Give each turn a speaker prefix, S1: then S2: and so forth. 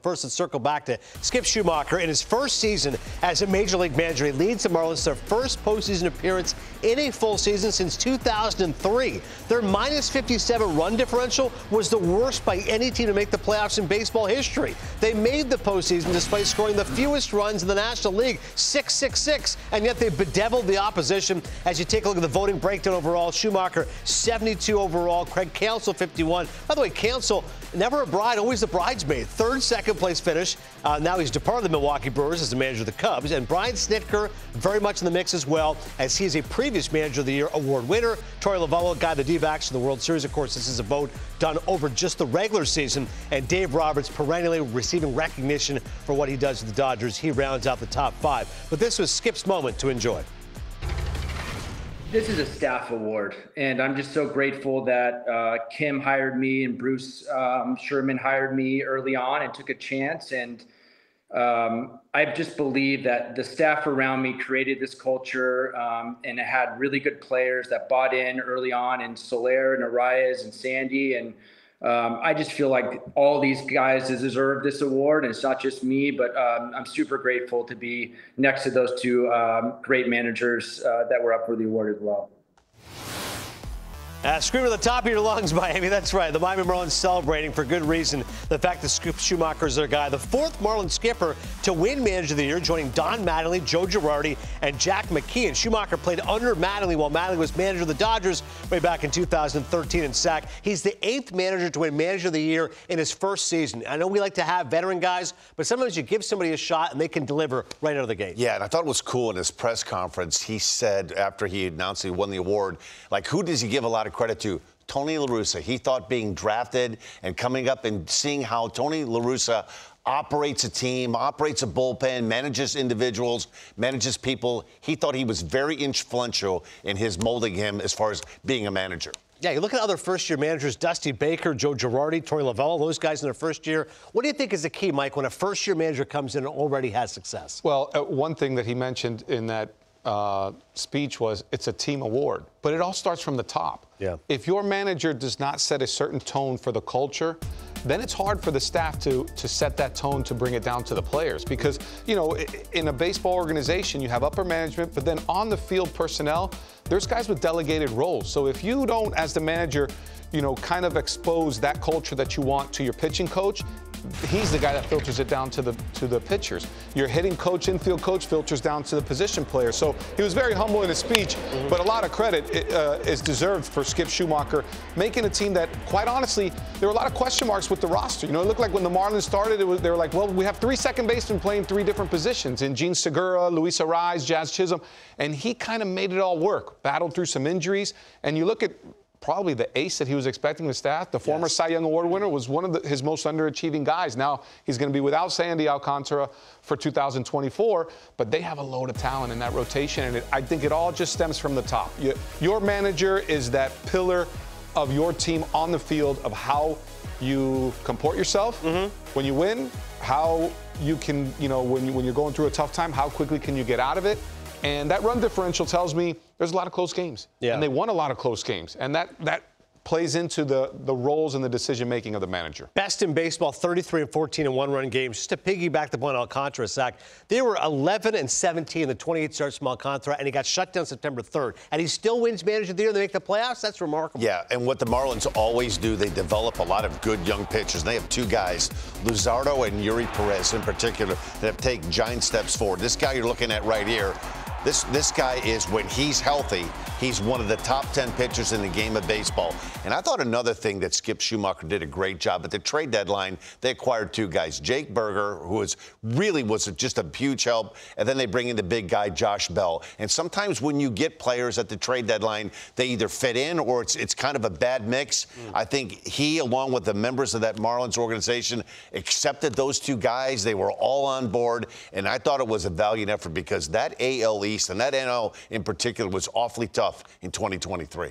S1: First, let's circle back to Skip Schumaker. In his first season as a Major League manager, he leads the Marlins to their first postseason appearance in a full season since 2003. Their minus 57 run differential was the worst by any team to make the playoffs in baseball history. They made the postseason despite scoring the fewest runs in the National League, 666, and yet they bedeviled the opposition. As you take a look at the voting breakdown overall, Schumaker 72 overall, Craig Counsell 51. By the way, Counsell, never a bride, always the bridesmaid. Second place finish. Now he's departed the Milwaukee Brewers as the manager of the Cubs. And Brian Snitker very much in the mix as well, as he is a previous Manager of the Year award winner. Torey Lovullo, guy the D-backs in the World Series. Of course, this is a vote done over just the regular season. And Dave Roberts perennially receiving recognition for what he does with the Dodgers. He rounds out the top five. But this was Skip's moment to enjoy.
S2: This is a staff award, and I'm just so grateful that Kim hired me and Bruce Sherman hired me early on and took a chance. And I just believe that the staff around me created this culture, and it had really good players that bought in early on, and Soler and Arias and Sandy. And I just feel like all these guys deserve this award, and it's not just me, but I'm super grateful to be next to those two great managers that were up for the award as well.
S1: Scream at the top of your lungs, Miami. That's right. The Miami Marlins celebrating for good reason the fact that Skip Schumaker is their guy. The fourth Marlins skipper to win Manager of the Year, joining Don Mattingly, Joe Girardi, and Jack McKeon. Schumaker played under Mattingly while Mattingly was manager of the Dodgers way back in 2013 in SAC. He's the eighth manager to win Manager of the Year in his first season. I know we like to have veteran guys, but sometimes you give somebody a shot and they can deliver right out of the gate.
S3: Yeah, and I thought it was cool in his press conference. He said after he announced he won the award, like, who does he give a lot of credit to? Tony La Russa. He thought being drafted and coming up and seeing how Tony La Russa operates a team, operates a bullpen, manages individuals, manages people. He thought he was very influential in his molding him as far as being a manager.
S1: Yeah, you look at other first-year managers, Dusty Baker, Joe Girardi, Torey Lovullo, those guys in their first year. What do you think is the key, Mike, when a first-year manager comes in and already has success?
S4: Well, one thing that he mentioned in that speech was it's a team award, but it all starts from the top.
S1: Yeah.
S4: If your manager does not set a certain tone for the culture, then it's hard for the staff to set that tone to bring it down to the players. Because, you know, in a baseball organization, you have upper management, but then on the field personnel, there's guys with delegated roles. So if you don't, as the manager, you know, kind of expose that culture that you want to your pitching coach, he's the guy that filters it down to the pitchers. Your hitting coach, infield coach filters down to the position player. So he was very humble in his speech, but a lot of credit is deserved for Skip Schumaker, making a team that, quite honestly, there were a lot of question marks with the roster. You know, it looked like when the Marlins started, they were like, well, we have three second basemen playing three different positions, in Gene Segura, Luis Arias, Jazz Chisholm, and he kind of made it all work, battled through some injuries. And you look at probably the ace that he was expecting the staff. The former Cy Young Award winner was one of his most underachieving guys. Now he's going to be without Sandy Alcantara for 2024, but they have a load of talent in that rotation, and I think it all just stems from the top. Your manager is that pillar of your team on the field, of how you comport yourself when you win, how you can, you know, when you're going through a tough time, how quickly can you get out of it. And that run differential tells me there's a lot of close games. Yeah. And they won a lot of close games. And that plays into the roles and the decision-making of the manager.
S1: Best in baseball, 33-14 in one-run games. Just to piggyback the point on Alcantara, Zach, they were 11-17 in the 28 starts from Alcantara, and he got shut down September 3rd. And he still wins Manager of the Year. They make the playoffs. That's remarkable.
S3: Yeah, and what the Marlins always do, they develop a lot of good young pitchers. They have two guys, Luzardo and Yuri Perez in particular, that have taken giant steps forward. This guy you're looking at right here, this guy is, when he's healthy, he's one of the top 10 pitchers in the game of baseball. And I thought another thing that Skip Schumaker did a great job at the trade deadline, they acquired two guys, Jake Berger, who really was just a huge help, and then they bring in the big guy, Josh Bell. And sometimes when you get players at the trade deadline, they either fit in or it's kind of a bad mix. I think he, along with the members of that Marlins organization, accepted those two guys. They were all on board, and I thought it was a valiant effort because that AL East and that NL in particular was awfully tough in 2023.